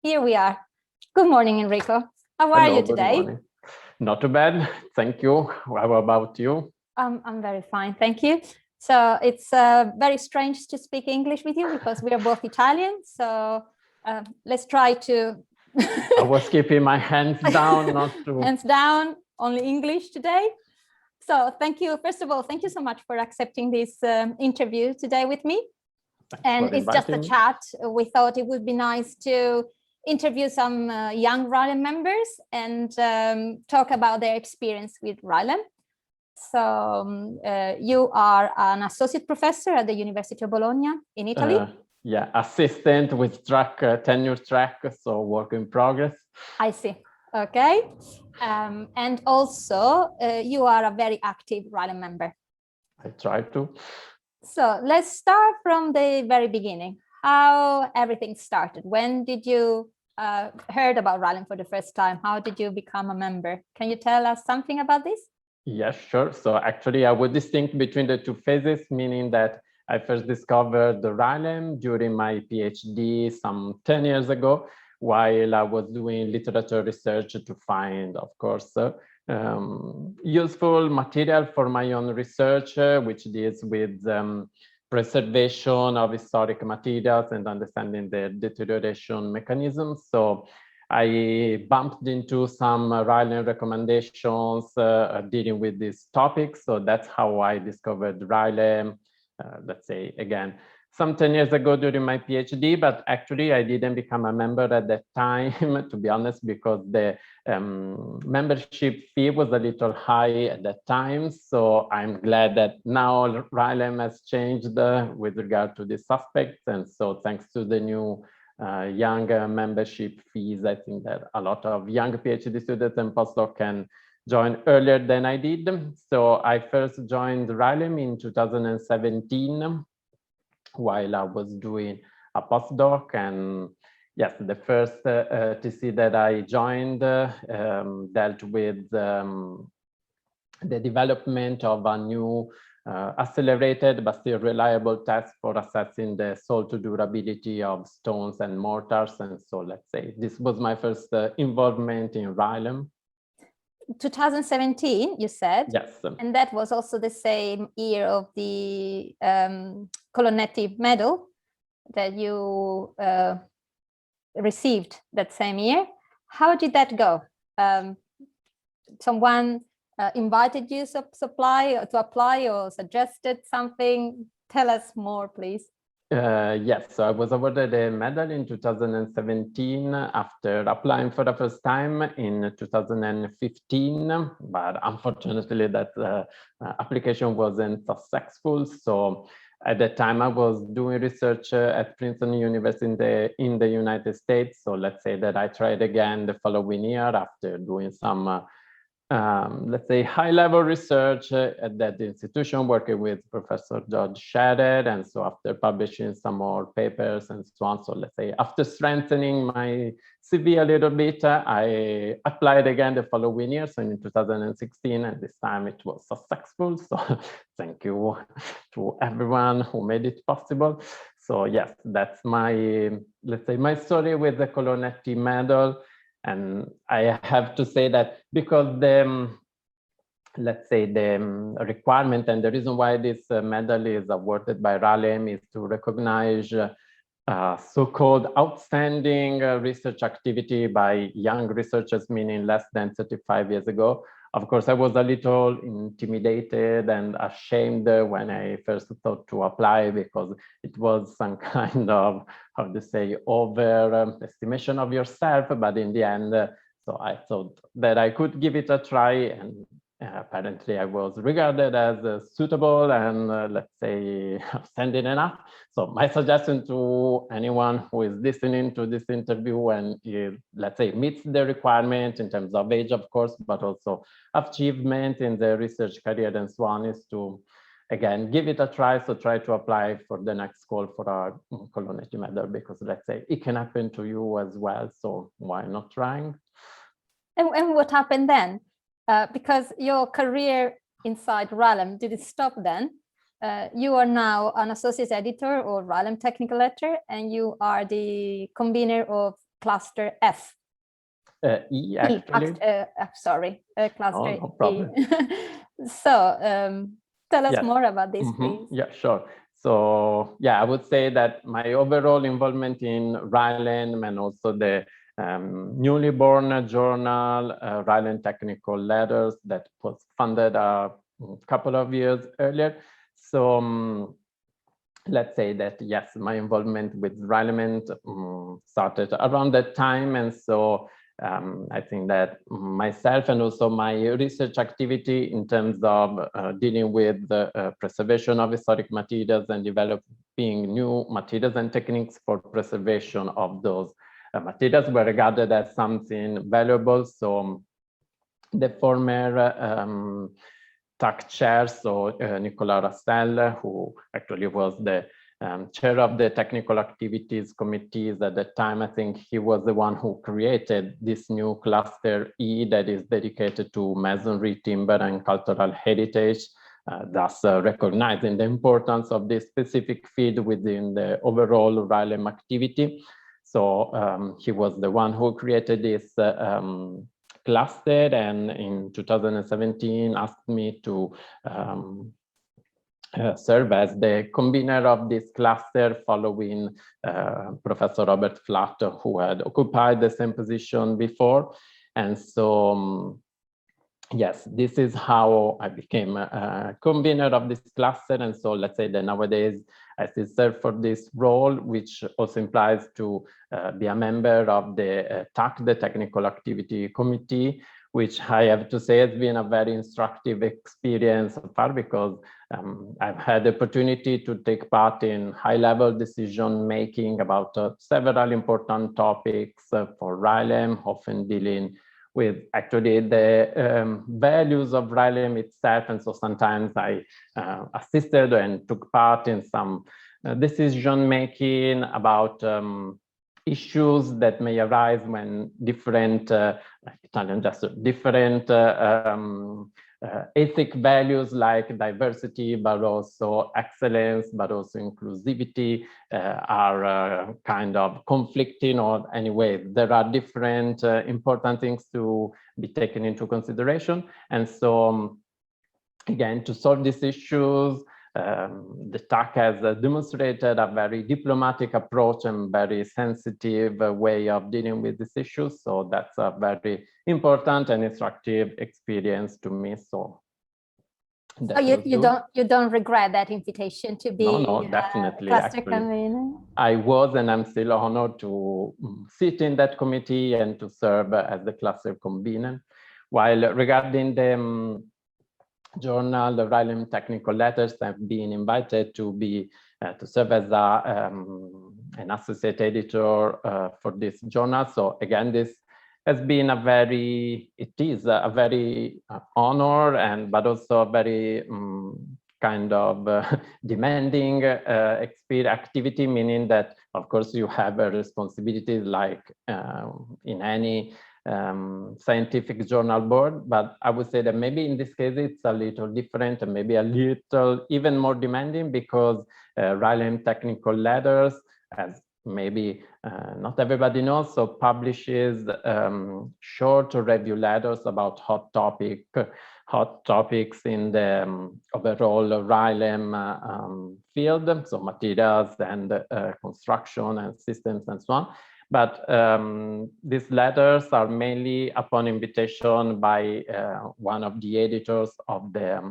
Here we are. Good morning, Enrico. How are you today? Good morning. Not too bad, thank you. How about you? I'm very fine, thank you. So it's very strange to speak English with you because we are both Italian. So let's try to. I was keeping my hands down, not to. Hands down, only English today. So thank you. First of all, thank you so much for accepting this interview today with me. And it's just a chat. We thought it would be nice to interview some young RILEM members and talk about their experience with RILEM. So you are an associate professor at the University of Bologna in Italy. Yeah, assistant with tenure track, so work in progress. I see. Okay. And also you are a very active RILEM member. I try to. So let's start from the very beginning. How everything started. When did you heard about RILEM for the first time? How did you become a member? Can you tell us something about this? Yes, sure. So actually I would distinct between the two phases, meaning that I first discovered the RILEM during my PhD some 10 years ago, while I was doing literature research to find, of course, useful material for my own research, which deals with preservation of historic materials and understanding their deterioration mechanisms. So I bumped into some RILEM recommendations dealing with this topic. So that's how I discovered RILEM, let's say, again, some 10 years ago during my PhD, but actually I didn't become a member at that time, to be honest, because the membership fee was a little high at that time. So I'm glad that now RILEM has changed with regard to this aspect. And so thanks to the new young membership fees, I think that a lot of young PhD students and postdocs can join earlier than I did. So I first joined RILEM in 2017 while I was doing a postdoc. And yes, the first TC that I joined dealt with the development of a new accelerated but still reliable test for assessing the salt durability of stones and mortars. And so let's say this was my first involvement in RILEM. 2017, you said? Yes. And that was also the same year of the Colonnetti medal that you received that same year. How did that go? Someone invited you to apply or suggested something? Tell us more, please. Yes, so I was awarded a medal in 2017 after applying for the first time in 2015, but unfortunately that application wasn't successful. So at that time I was doing research at Princeton University in the United States. So let's say that I tried again the following year after doing some let's say high-level research at that institution, working with Professor George Scherer. And so after publishing some more papers and so on, so let's say after strengthening my CV a little bit, I applied again the following year, so in 2016, and this time it was successful. So thank you to everyone who made it possible. So yes, that's my, let's say, my story with the Colonnetti medal. And I have to say that because the, let's say, the requirement and the reason why this medal is awarded by RILEM is to recognize so-called outstanding research activity by young researchers, meaning less than 35 years ago. Of course, I was a little intimidated and ashamed when I first thought to apply, because it was some kind of, how to say, overestimation of yourself. But in the end, so I thought that I could give it a try, and apparently I was regarded as suitable and let's say outstanding enough. So my suggestion to anyone who is listening to this interview and let's say meets the requirement in terms of age, of course, but also achievement in the research career and so on, is to again give it a try. So try to apply for the next call for a Colonnetti medal, because let's say it can happen to you as well. So why not trying? And what happened then? Because your career inside RILEM didn't stop then. You are now an associate editor of RILEM Technical Letter, and you are the convener of cluster F. E, actually. Sorry, cluster no problem. E. So tell us more about this, please. Yeah, sure. So yeah, I would say that my overall involvement in RILEM and also the newly born journal, RILEM Technical Letters, that was funded a couple of years earlier. So let's say that, yes, my involvement with RILEM started around that time. And so I think that myself and also my research activity in terms of dealing with the preservation of historic materials and developing new materials and techniques for preservation of those materials were regarded as something valuable. So the former TAC chair, so Nicolas Rassel, who actually was the chair of the technical activities committees at the time, I think he was the one who created this new cluster E that is dedicated to masonry, timber, and cultural heritage, thus recognizing the importance of this specific field within the overall RILEM activity. So he was the one who created this cluster, and in 2017 asked me to serve as the convener of this cluster, following Professor Robert Flatt, who had occupied the same position before. And so yes, this is how I became a convener of this cluster. And so let's say that nowadays I still serve for this role, which also implies to be a member of the TAC, the Technical Activity Committee, which I have to say has been a very instructive experience so far, because I've had the opportunity to take part in high-level decision-making about several important topics for RILEM, often dealing with actually the values of RILEM itself. And so sometimes I assisted and took part in some decision-making about issues that may arise when different ethic values like diversity, but also excellence, but also inclusivity are kind of conflicting, or anyway, there are different important things to be taken into consideration. And so again, to solve these issues, the TAC has demonstrated a very diplomatic approach and very sensitive way of dealing with these issues. So that's a very important and instructive experience to me. So you don't regret that invitation to be no, definitely. cluster convener? I was, and I'm still honored to sit in that committee and to serve as the cluster convener. While regarding the journal, the RILEM Technical Letters, I've been invited to be to serve as an associate editor for this journal. So again, this has been it is a very honor, but also a very kind of demanding activity, meaning that, of course, you have a responsibility like in any scientific journal board, but I would say that maybe in this case it's a little different and maybe a little even more demanding, because RILEM Technical Letters, as maybe not everybody knows, so publishes short review letters about hot topics in the overall RILEM field, so materials and construction and systems and so on. But these letters are mainly upon invitation by one of the editors of the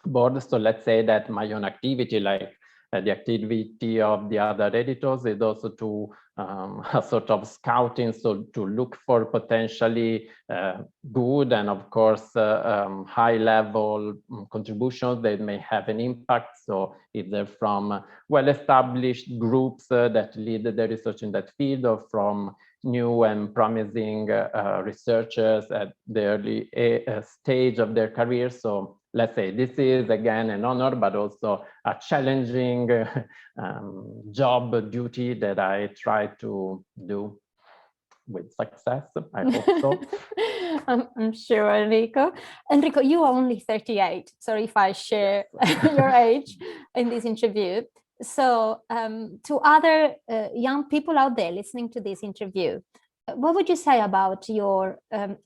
board. So let's say that my own activity, like the activity of the other editors, is also to a sort of scouting, so to look for potentially good and, of course, high-level contributions that may have an impact. So either from well-established groups that lead the research in that field, or from new and promising researchers at the early stage of their career. So let's say this is, again, an honor, but also a challenging job duty that I try to do with success. I hope so. I'm sure, Enrico. Enrico, you are only 38. Sorry if I share your age in this interview. So to other young people out there listening to this interview, what would you say about your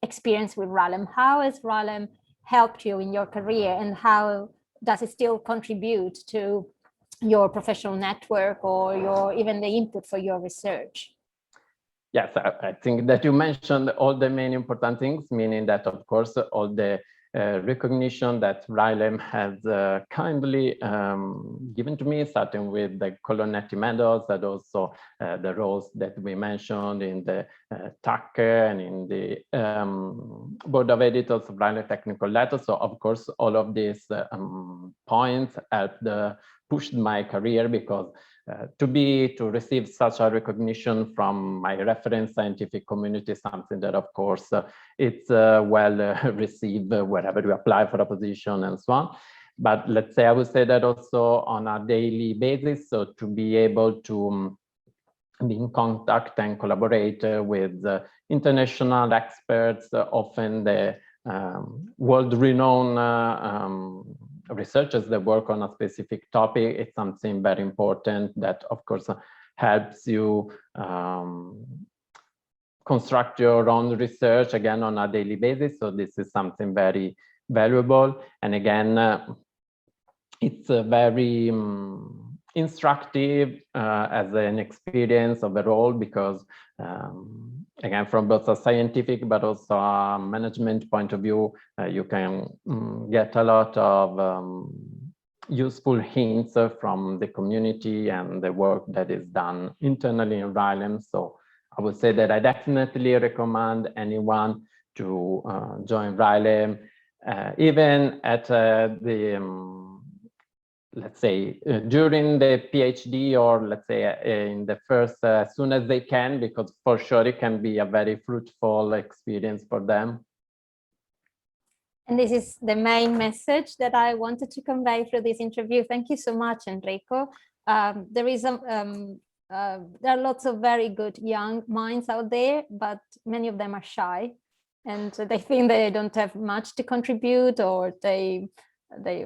experience with RILEM? How has RILEM helped you in your career, and how does it still contribute to your professional network or your even the input for your research? Yes, I think that you mentioned all the main important things, meaning that, of course, all the recognition that RILEM has kindly given to me, starting with the Colonnetti medals, and also the roles that we mentioned in the TAC and in the board of editors of RILEM Technical Letters. So, of course, all of these points helped pushed my career, because to receive such a recognition from my reference scientific community is something that, of course, it's well received wherever you apply for a position and so on. But let's say I would say that also on a daily basis, so to be able to be in contact and collaborate with international experts, often the world-renowned researchers that work on a specific topic, it's something very important that, of course, helps you construct your own research again on a daily basis. So this is something very valuable. And again, it's very instructive as an experience overall, because again, from both a scientific but also a management point of view, you can get a lot of useful hints from the community and the work that is done internally in RILEM. So I would say that I definitely recommend anyone to join RILEM, even at let's say during the PhD, or let's say in the first, as soon as they can, because for sure it can be a very fruitful experience for them. And this is the main message that I wanted to convey through this interview. Thank you so much, Enrico. There are lots of very good young minds out there, but many of them are shy, and they think they don't have much to contribute, or they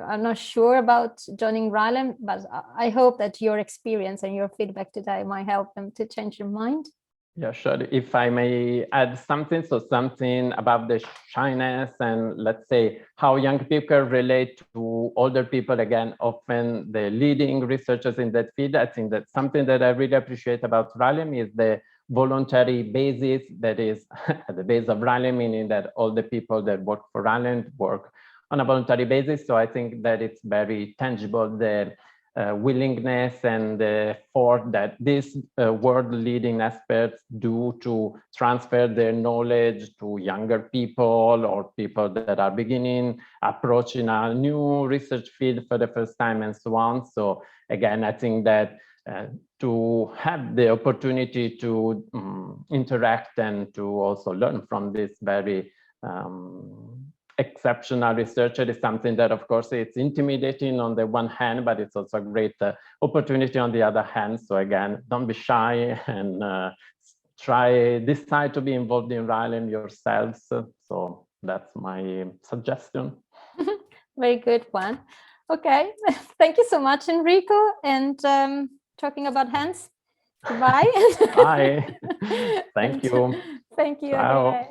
are not sure about joining RILEM. But I hope that your experience and your feedback today might help them to change their mind. Yeah, sure. If I may add something, so something about the shyness and, let's say, how young people relate to older people. Again, often the leading researchers in that field, I think that something that I really appreciate about RILEM is the voluntary basis that is at the base of RILEM, meaning that all the people that work for RILEM work on a voluntary basis. So I think that it's very tangible, the willingness and the effort that these world-leading experts do to transfer their knowledge to younger people or people that are beginning, approaching a new research field for the first time, and so on. So again, I think that to have the opportunity to interact and to also learn from this very exceptional researcher is something that, of course, it's intimidating on the one hand, but it's also a great opportunity on the other hand. So again, don't be shy and decide to be involved in RILEM yourselves. So that's my suggestion. Very good one. Okay, thank you so much, Enrico. And talking about hands, goodbye. Bye. Thank you. Thank you. Ciao.